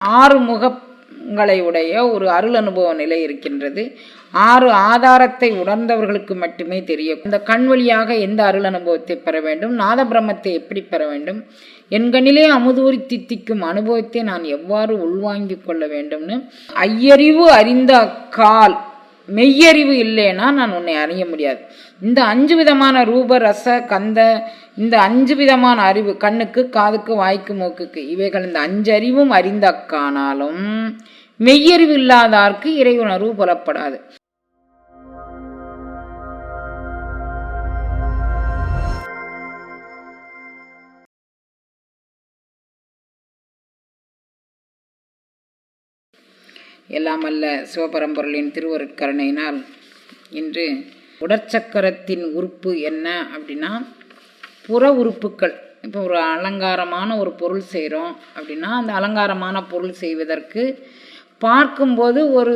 6 முகங்களை உடைய ஒரு அருள் அனுபவ நிலை இருக்கின்றது. 6 ஆதாரத்தை உணர்ந்தவர்களுக்கு மட்டுமே தெரியும். இந்த கண் வழியாக எந்த அருள் அனுபவத்தை பெற வேண்டும், நாத பிரம்மத்தை எப்படி பெற வேண்டும், என்கண்ணிலே அமுதூரி தித்திக்கும் அனுபவத்தை நான் எவ்வாறு உள்வாங்கிக் கொள்ள வேண்டும்னு ஐயறிவு அறிந்த அக்கால் மெய்யறிவு இல்லைன்னா நான் உன்னை அறிய முடியாது. இந்த 5 விதமான ரூப ரச கந்த, இந்த 5 விதமான அறிவு, கண்ணுக்கு காதுக்கு வாய்க்கு மூக்குக்கு, இவைகள் இந்த 5 அறிவும் அறிந்த அக்கானாலும் மெய்யறிவு இல்லாதார்க்கு இறையுணர்வு புலப்படாது. எல்லாம் அல்ல சிவபரம்பொருளின் திருவருட்கருணையினால் இன்று உடற்சக்கரத்தின் உறுப்பு என்ன அப்படின்னா, புற உறுப்புக்கள். இப்போ ஒரு அலங்காரமான ஒரு பொருள் செய்கிறோம் அப்படின்னா, அந்த அலங்காரமான பொருள் செய்வதற்கு பார்க்கும்போது ஒரு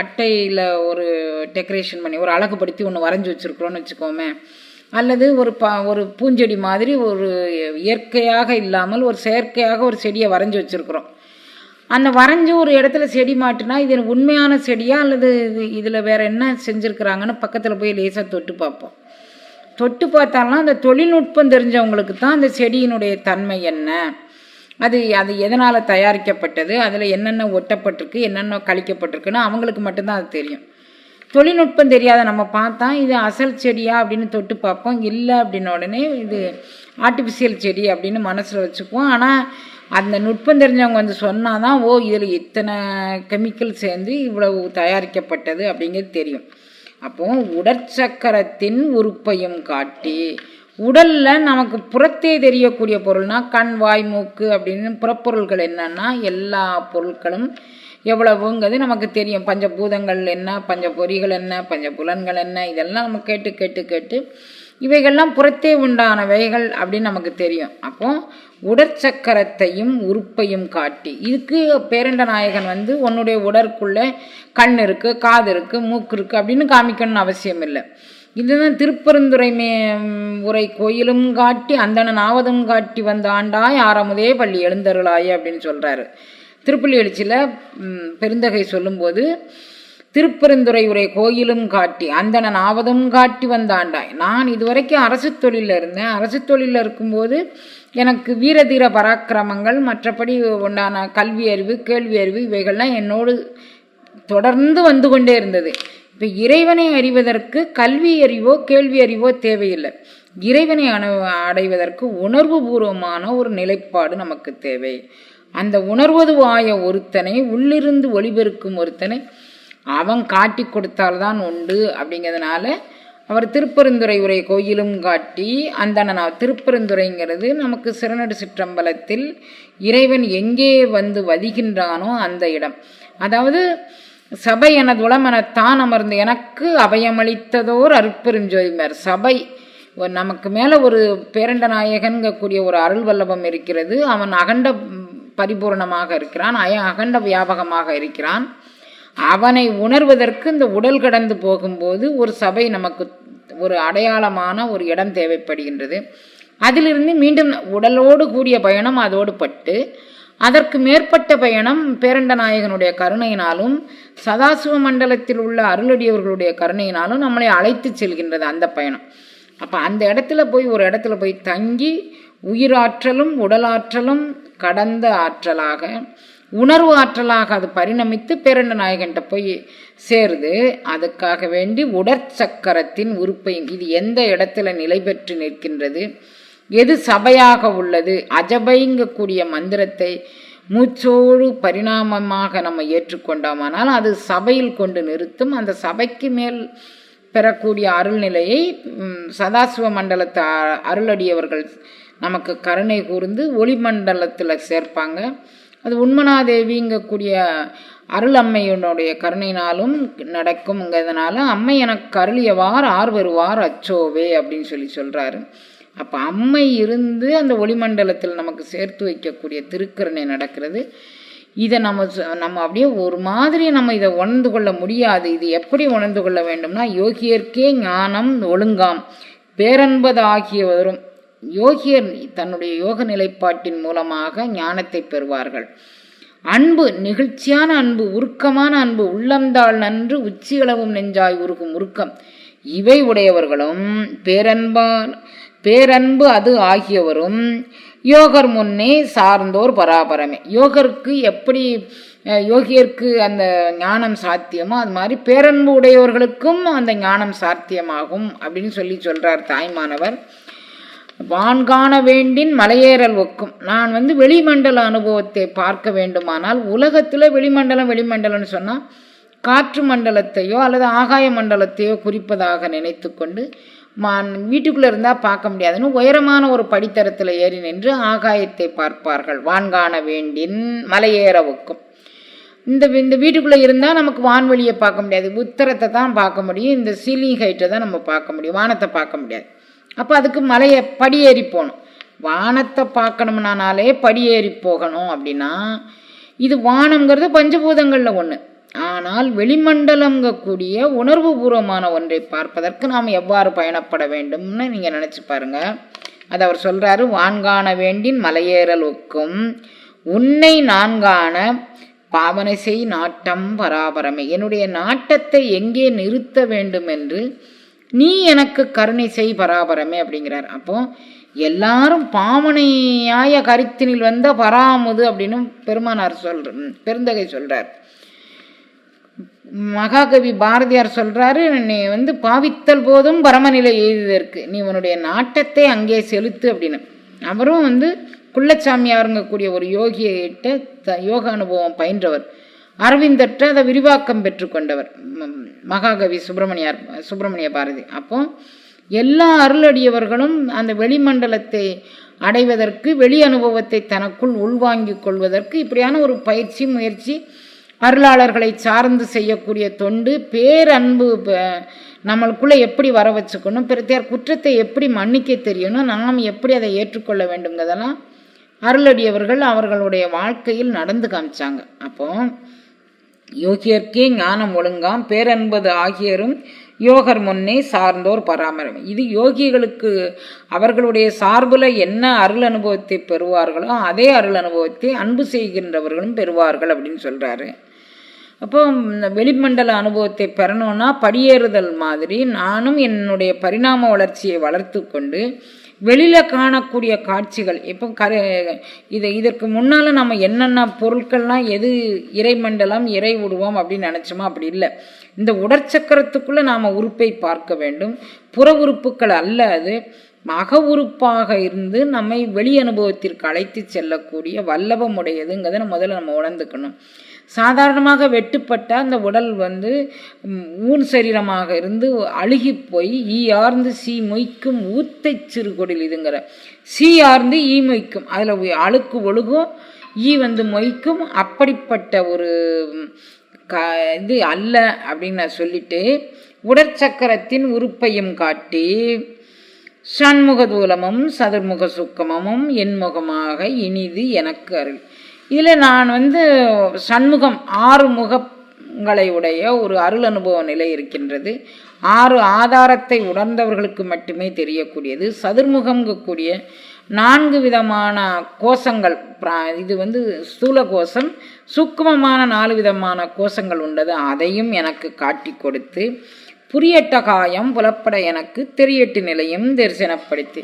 அட்டையில் ஒரு டெக்கரேஷன் பண்ணி ஒரு அழகுபடுத்தி ஒன்று வரைஞ்சி வச்சுருக்குறோன்னு வச்சுக்கோமே, அல்லது ஒரு பூஞ்செடி மாதிரி ஒரு இயற்கையாக இல்லாமல் ஒரு செயற்கையாக ஒரு செடியை வரைஞ்சி வச்சுருக்குறோம். அந்த வரைஞ்சி ஒரு இடத்துல செடி மாட்டினா இது உண்மையான செடியா அல்லது இதில் வேறு என்ன செஞ்சுருக்குறாங்கன்னு பக்கத்தில் போய் லேசாக தொட்டு பார்ப்போம். தொட்டு பார்த்தாலும் அந்த தொழில்நுட்பம் தெரிஞ்சவங்களுக்கு தான் அந்த செடியினுடைய தன்மை என்ன, அது எதனால் தயாரிக்கப்பட்டது, அதில் என்னென்ன ஒட்டப்பட்டிருக்கு, என்னென்ன கழிக்கப்பட்டிருக்குன்னு அவங்களுக்கு மட்டும்தான் அது தெரியும். தொழில்நுட்பம் தெரியாத நம்ம பார்த்தா இது அசல் செடியா அப்படின்னு தொட்டு பார்ப்போம். இல்லை அப்படின்ன உடனே இது ஆர்டிஃபிஷியல் செடி அப்படின்னு மனசில் வச்சுக்குவோம். ஆனால் அந்த நுட்பம் தெரிஞ்சவங்க வந்து சொன்னால் தான் ஓ இதில் இத்தனை கெமிக்கல் சேர்ந்து இவ்வளவு தயாரிக்கப்பட்டது அப்படிங்கிறது தெரியும். அப்போது உடற்சக்கரத்தின் உறுப்பையும் காட்டி, உடலில் நமக்கு புறத்தே தெரியக்கூடிய பொருள்னால் கண் வாய் மூக்கு அப்படின்னு புறப்பொருள்கள் என்னன்னா எல்லா பொருட்களும் எவ்வளவுங்கிறது நமக்கு தெரியும். பஞ்சபூதங்கள் என்ன, பஞ்சபொறிகள் என்ன, பஞ்சபுலன்கள் என்ன, இதெல்லாம் நம்ம கேட்டு கேட்டு கேட்டு இவைகள்லாம் புறத்தே உண்டானவைகள் அப்படின்னு நமக்கு தெரியும். அப்போ உடற்சக்கரத்தையும் உறுப்பையும் காட்டி, இதுக்கு பேரண்ட நாயகன் வந்து உன்னுடைய உடற்குள்ளே கண் இருக்குது, காது இருக்குது, மூக்கு இருக்குது அப்படின்னு காமிக்கணும்னு அவசியம் இல்லை. இதுதான் திருப்பெருந்துறை உரை கோயிலும் காட்டி அந்தணன் ஆவதும் காட்டி வந்த ஆண்டாய் ஆறாமுதே பள்ளி எழுந்தருளாய் அப்படின்னு சொல்கிறாரு. திருப்பள்ளி எழுச்சியில் பெருந்தகை சொல்லும்போது, திருப்பெருந்துறை உரை கோயிலும் காட்டி அந்தணன் ஆவதும் காட்டி வந்தாண்டாய். நான் இதுவரைக்கும் அரசு தொழிலில் இருந்தேன். அரசு தொழிலில் இருக்கும்போது எனக்கு வீரதீர பராக்கிரமங்கள், மற்றபடி உண்டான கல்வி அறிவு, கேள்வி அறிவு இவைகள்லாம் என்னோடு தொடர்ந்து வந்து கொண்டே இருந்தது. இப்போ இறைவனை அறிவதற்கு கல்வி அறிவோ கேள்வி அறிவோ தேவையில்லை. இறைவனை அடைவதற்கு உணர்வு பூர்வமான ஒரு நிலைப்பாடு நமக்கு தேவை. அந்த உணர்வதுவாய ஒருத்தனை, உள்ளிருந்து ஒளிபெருக்கும் ஒருத்தனை அவன் காட்டி கொடுத்தால்தான் உண்டு. அப்படிங்கிறதுனால அவர் திருப்பெருந்துறை உரை கோயிலும் காட்டி அந்தணன். திருப்பெருந்துறைங்கிறது நமக்கு சிறநடு சிற்றம்பலத்தில் இறைவன் எங்கே வந்து வதிகின்றானோ அந்த இடம். அதாவது சபை எனது உளமெனத்தான் அமர்ந்து எனக்கு அபயமளித்ததோர் அருட்பெருஞ்சோதிமார். சபை நமக்கு மேலே ஒரு பேரண்ட நாயகன்கக்கூடிய ஒரு அருள் வல்லபம் இருக்கிறது. அவன் அகண்ட பரிபூர்ணமாக இருக்கிறான், அகண்ட வியாபகமாக இருக்கிறான். அவனை உணர்வதற்கு இந்த உடல் கடந்து போகும்போது ஒரு சபை நமக்கு ஒரு அடையாளமான ஒரு இடம் தேவைப்படுகின்றது. அதிலிருந்து மீண்டும் உடலோடு கூடிய பயணம் அதோடு பட்டு, அதற்கு மேற்பட்ட பயணம் பேரண்ட நாயகனுடைய கருணையினாலும் சதாசிவ மண்டலத்தில் உள்ள அருளடியவர்களுடைய கருணையினாலும் நம்மளை அழைத்து செல்கின்றது அந்த பயணம். அப்போ அந்த இடத்துல போய் ஒரு இடத்துல போய் தங்கி உயிராற்றலும் உடலாற்றலும் கடந்த ஆற்றலாக, உணர்வு ஆற்றலாக அது பரிணமித்து பேரண்ட நாயகன்கிட்ட போய் சேருது. அதுக்காக வேண்டி உடற்சக்கரத்தின் உறுப்பையும், இது எந்த இடத்துல நிலை பெற்று நிற்கின்றது, எது சபையாக உள்ளது, அஜபைங்கக்கூடிய மந்திரத்தை மூச்சோடு பரிணாமமாக நம்ம ஏற்றுக்கொண்டோமானால் அது சபையில் கொண்டு நிறுத்தும். அந்த சபைக்கு மேல் பெறக்கூடிய அருள்நிலையை சதாசிவ மண்டலத்தை அருளடியவர்கள் நமக்கு கருணை கூர்ந்து ஒளிமண்டலத்தில் சேர்ப்பாங்க. அது உண்மனாதேவிங்கக்கூடிய அருள் அம்மையினுடைய கருணையினாலும் நடக்கும்ங்கிறதுனால அம்மை எனக்கு அருளியவார் ஆர் வருவார் அச்சோவே அப்படின்னு சொல்கிறாரு. அப்போ அம்மை இருந்து அந்த ஒளிமண்டலத்தில் நமக்கு சேர்த்து வைக்கக்கூடிய திருக்கருணை நடக்கிறது. இதை நம்ம அப்படியே ஒரு மாதிரி நம்ம இதை உணர்ந்து கொள்ள முடியாது. இது எப்படி உணர்ந்து கொள்ள வேண்டும்னா, யோகியர்க்கே ஞானம் ஒழுங்காம் பேரன்பதாகிய வரும். யோகியர் தன்னுடைய யோக நிலைப்பாட்டின் மூலமாக ஞானத்தை பெறுவார்கள். அன்பு, நெகிழ்ச்சியான அன்பு, உருக்கமான அன்பு, உள்ளந்தாள் நன்று உச்சிகளவும் நெஞ்சாய் உருகும் உருக்கம், இவை உடையவர்களும் பேரன்பு அது ஆகியவரும் யோகர் முன்னே சார்ந்தோர் பராபரமே. யோகியருக்கு அந்த ஞானம் சாத்தியமோ அது மாதிரி பேரன்பு உடையவர்களுக்கும் அந்த ஞானம் சாத்தியமாகும் அப்படின்னு சொல்றார் தாய்மானவர். வான்காண வேண்டின் மலையேறல் ஒக்கும். நான் வெளிமண்டல அனுபவத்தை பார்க்க வேண்டுமானால், உலகத்தில் வெளிமண்டலம்னு சொன்னால் காற்று மண்டலத்தையோ அல்லது ஆகாய மண்டலத்தையோ குறிப்பதாக நினைத்து கொண்டு வீட்டுக்குள்ளே இருந்தால் பார்க்க முடியாதுன்னு உயரமான ஒரு படித்தரத்தில் ஏறி நின்று ஆகாயத்தை பார்ப்பார்கள். வான்காண வேண்டின் மலையேற ஒக்கும். இந்த வீட்டுக்குள்ளே இருந்தால் நமக்கு வான்வெளியை பார்க்க முடியாது, உத்தரத்தை தான் பார்க்க முடியும், இந்த சீலிங் ஹைட்டை தான் நம்ம பார்க்க முடியும், வானத்தை பார்க்க முடியாது. அப்போ அதுக்கு படியேறி போகணும். வானத்தை பார்க்கணும்னாலே படியேறி போகணும். அப்படின்னா இது வானம்ங்கிறது பஞ்சபூதங்களில் ஒன்று. ஆனால் வெளிமண்டலங்கக்கூடிய உணர்வு பூர்வமான ஒன்றை பார்ப்பதற்கு நாம் எவ்வாறு பயணப்பட வேண்டும்னு நீங்கள் நினச்சி பாருங்க. அதை அவர் சொல்கிறாரு. வான்காண வேண்டின் மலையேறல் ஒக்கும் உன்னை நான்கான பாவனை செய் நாட்டம் பராபரமே. என்னுடைய நாட்டத்தை எங்கே நிறுத்த வேண்டும் என்று நீ எனக்கு கருணை செய் பராபரமே அப்படிங்கிறார். அப்போ எல்லாரும் பாவனையாய கருத்தினில் வந்த பராமுது அப்படின்னு பெருமானார் பெருந்தகை சொல்றார். மகாகவி பாரதியார் சொல்றாரு, நீ பாவித்தல் போதும் பரமநிலை எய்துவதற்கு நீ உன்னுடைய நாட்டத்தை அங்கே செலுத்து அப்படின்னு. அவரும் குள்ளச்சாமியாருங்கக்கூடிய ஒரு யோகியிட்ட யோக அனுபவம் பயின்றவர். அரவிந்தற்ற அதை விரிவாக்கம் பெற்றுக்கொண்டவர் மகாகவி சுப்பிரமணிய பாரதி. அப்போ எல்லா அருளடியவர்களும் அந்த வெளிமண்டலத்தை அடைவதற்கு, வெளி அனுபவத்தை தனக்குள் உள்வாங்கிக் கொள்வதற்கு இப்படியான ஒரு பயிற்சி முயற்சி, அருளாளர்களை சார்ந்து செய்யக்கூடிய தொண்டு, பேரன்பு நம்மளுக்குள்ளே எப்படி வர வச்சுக்கணும், பிறத்தையார் குற்றத்தை எப்படி மன்னிக்க தெரியணும், நாம் எப்படி அதை ஏற்றுக்கொள்ள வேண்டுங்கிறதெல்லாம் அருளடியவர்கள் அவர்களுடைய வாழ்க்கையில் நடந்து காமிச்சாங்க. அப்போ யோகியர்க்கே ஞானம் ஒழுங்காம் பேரன்பது ஆகியரும் யோகர் முன்னே சார்ந்தோர் பராமரம். இது யோகிகளுக்கு அவர்களுடைய சார்புல என்ன அருள் அனுபவத்தை பெறுவார்களோ அதே அருள் அனுபவத்தை அன்பு செய்கின்றவர்களும் பெறுவார்கள் அப்படின்னு சொல்றாரு. அப்போ வெளிமண்டல அனுபவத்தை பெறணும்னா படியேறுதல் மாதிரி நானும் என்னுடைய பரிணாம வளர்ச்சியை வளர்த்து கொண்டு வெளியில் காணக்கூடிய காட்சிகள் இப்போ இதற்கு முன்னால் நம்ம என்னென்ன பொருட்கள்லாம் எது இறைமண்டலம் இறை உருவம் அப்படின்னு நினச்சோமோ அப்படி இல்லை. இந்த உடற்சக்கரத்துக்குள்ளே நாம் உறுப்பை பார்க்க வேண்டும். புற உறுப்புகள் அல்ல, அது அக உறுப்பாக இருந்து நம்மை வெளி அனுபவத்திற்கு அழைத்து செல்லக்கூடிய வல்லபம் உடையதுங்கிறத முதல்ல நம்ம உணர்ந்துக்கணும். சாதாரணமாக வெட்டுப்பட்ட அந்த உடல் ஊன் சரீரமாக இருந்து அழுகி போய் ஈயார்ந்து சீ மொய்க்கும் ஊத்தை சிறு கொடில் இதுங்கிற சீயார்ந்து ஈ மொய்க்கும், அதில் அழுக்கு ஒழுகும், ஈ மொய்க்கும். அப்படிப்பட்ட ஒரு இது அல்ல அப்படின்னு நான் சொல்லிட்டு உடற்சக்கரத்தின் உறுப்பையும் காட்டி சண்முக தூலமும் சதுர்முக சுக்கமும் என்முகமாக இனிது எனக்கு அருள். இதில் நான் சண்முகம் 6 முகங்களை உடைய ஒரு அருள் அனுபவ நிலை இருக்கின்றது. 6 ஆதாரத்தை உணர்ந்தவர்களுக்கு மட்டுமே தெரியக்கூடியது. சதுர்முகம்ங்கக்கூடிய 4 விதமான கோஷங்கள், இது ஸ்தூல கோஷம், சூக்குமமான 4 விதமான கோஷங்கள் உண்டது. அதையும் எனக்கு காட்டி கொடுத்து புரியட்ட காயம் புலப்பட எனக்கு தெரியட்டு நிலையும் தரிசனப்படுத்தி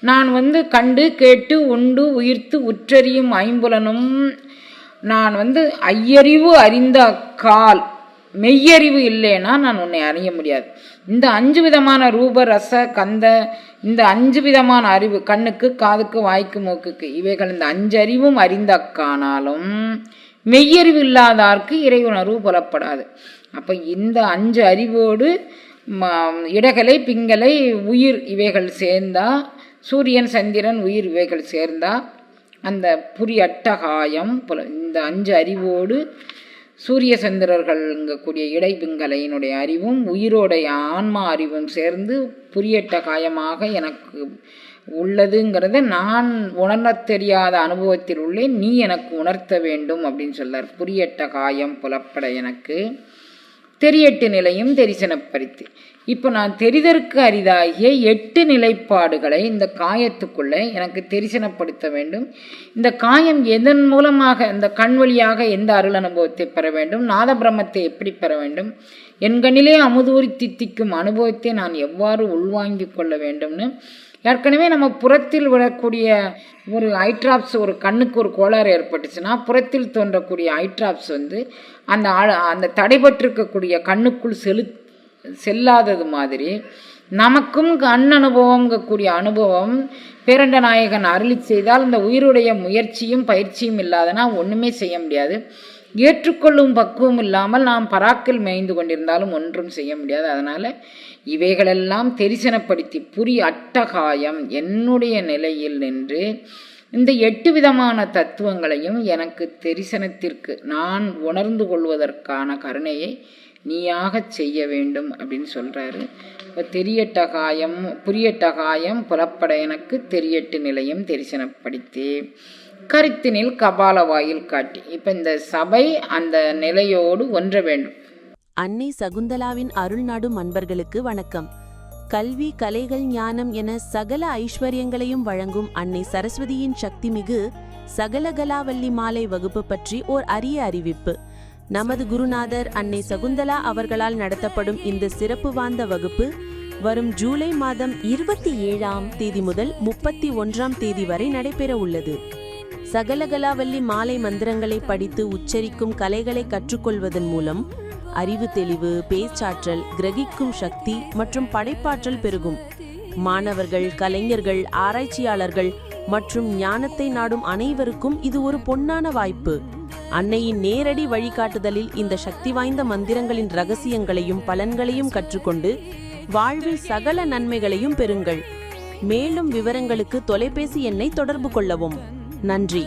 நான் கண்டு கேட்டு உண்டு உயிர்த்து உற்றறியும் ஐம்புலனும் நான் ஐயறிவு அறிந்த அக்கால் மெய்யறிவு இல்லைன்னா நான் உன்னை அறிய முடியாது. இந்த 5 விதமான ரூப ரச கந்த, இந்த 5 விதமான அறிவு, கண்ணுக்கு காதுக்கு வாய்க்கு மூக்குக்கு, இவைகள் இந்த 5 அறிவும் அறிந்த அக்கானாலும் மெய்யறிவு இல்லாதார்க்கு இறை உணர்வு புலப்படாது. அப்போ இந்த 5 அறிவோடு இடகலை பிங்கலை உயிர் இவைகள் சேர்ந்தா, சூரியன் சந்திரன் உயிர் இவைகள் சேர்ந்தா அந்த புரியட்டகாயம் இந்த 5 அறிவோடு சூரிய சந்திரர்கள்ங்கக்கூடிய இடைபிங்கலையினுடைய அறிவும் உயிரோடைய ஆன்மா அறிவும் சேர்ந்து புரியட்ட காயமாக எனக்கு உள்ளதுங்கிறத நான் உணர தெரியாத அனுபவத்தில் உள்ளே நீ எனக்கு உணர்த்த வேண்டும் அப்படின்னு சொல்லார். புரியட்ட காயம் புலப்பட எனக்கு தெரியட்டு நிலையும் தரிசனப்படுத்தி இப்போ நான் தெரிதற்கு அரிதாகிய 8 நிலைப்பாடுகளை இந்த காயத்துக்குள்ளே எனக்கு தரிசனப்படுத்த வேண்டும். இந்த காயம் எதன் மூலமாக, இந்த கண் வழியாக எந்த அருள் அனுபவத்தை பெற வேண்டும், நாத பிரம்மத்தை எப்படி பெற வேண்டும், என்கண்ணிலே அமுதூரி தித்திக்கும் அனுபவத்தை நான் எவ்வாறு உள்வாங்கிக் கொள்ள வேண்டும்னு ஏற்கனவே நம்ம புறத்தில் விடக்கூடிய ஒரு ஐட்ராப்ஸ், ஒரு கண்ணுக்கு ஒரு கோளாறு ஏற்பட்டுச்சுன்னா புறத்தில் தோன்றக்கூடிய ஐட்ராப்ஸ் அந்த தடைபட்டிருக்கக்கூடிய கண்ணுக்குள் செல்லாதது மாதிரி நமக்கும் கண் அனுபவங்கக்கூடிய அனுபவம் பேரண்ட நாயகன் அருளி செய்தால் இந்த உயிருடைய முயற்சியும் பயிற்சியும் இல்லாதனா ஒன்றுமே செய்ய முடியாது. ஏற்றுக்கொள்ளும் பக்குவம் இல்லாமல் நாம் பராக்கில் மேய்ந்து கொண்டிருந்தாலும் ஒன்றும் செய்ய முடியாது. அதனால் இவைகளெல்லாம் தரிசனப்படுத்தி அட்டகாயம் என்னுடைய நிலையில் நின்று இந்த 8 விதமான தத்துவங்களையும் எனக்கு தரிசனத்திற்கு நான் உணர்ந்து கொள்வதற்கான கருணையை நீயாக செய்ய வேண்டும் அப்படின்னு சொல்கிறாரு. இப்போ தெரியட்டகாயம் புரியட்டகாயம் புலப்பட எனக்கு தெரியட்டு நிலையும் தரிசனப்படுத்தி கருத்தினில் கபால வாயில் காட்டி. இப்போ இந்த சபை அந்த நிலையோடு ஒன்ற வேண்டும். அன்னை சகுந்தலாவின் அருள்நாடும் அன்பர்களுக்கு வணக்கம். கல்வி, கலைகள், ஞானம் என சகல ஐஸ்வர்யங்களையும் வழங்கும் அன்னை சரஸ்வதியின் சக்திமிகு சகலகலாவல்லி மாலை வகுப்பு பற்றி ஓர் அரிய அறிவிப்பு. நமது குருநாதர் அன்னை சகுந்தலா அவர்களால் நடத்தப்படும் இந்த சிறப்பு வாய்ந்த வகுப்பு வரும் ஜூலை மாதம் 27ஆம் தேதி முதல் 31ஆம் தேதி வரை நடைபெற உள்ளது. சகலகலாவல்லி மாலை மந்திரங்களை படித்து உச்சரிக்கும் கலைகளை கற்றுக்கொள்வதன் மூலம் அறிவு தெளிவு, பேச்சாற்றல், கிரகிக்கும் சக்தி மற்றும் படைப்பாற்றல் பெருகும். மாணவர்கள், கலைஞர்கள், ஆராய்ச்சியாளர்கள் மற்றும் ஞானத்தை நாடும் அனைவருக்கும் இது ஒரு பொன்னான வாய்ப்பு. அன்னையின் நேரடி வழிகாட்டுதலில் இந்த சக்தி வாய்ந்த மந்திரங்களின் ரகசியங்களையும் பலன்களையும் கற்றுக்கொண்டு வாழ்வில் சகல நன்மைகளையும் பெறுங்கள். மேலும் விவரங்களுக்கு தொலைபேசி எண்ணை தொடர்பு கொள்ளவும். நன்றி.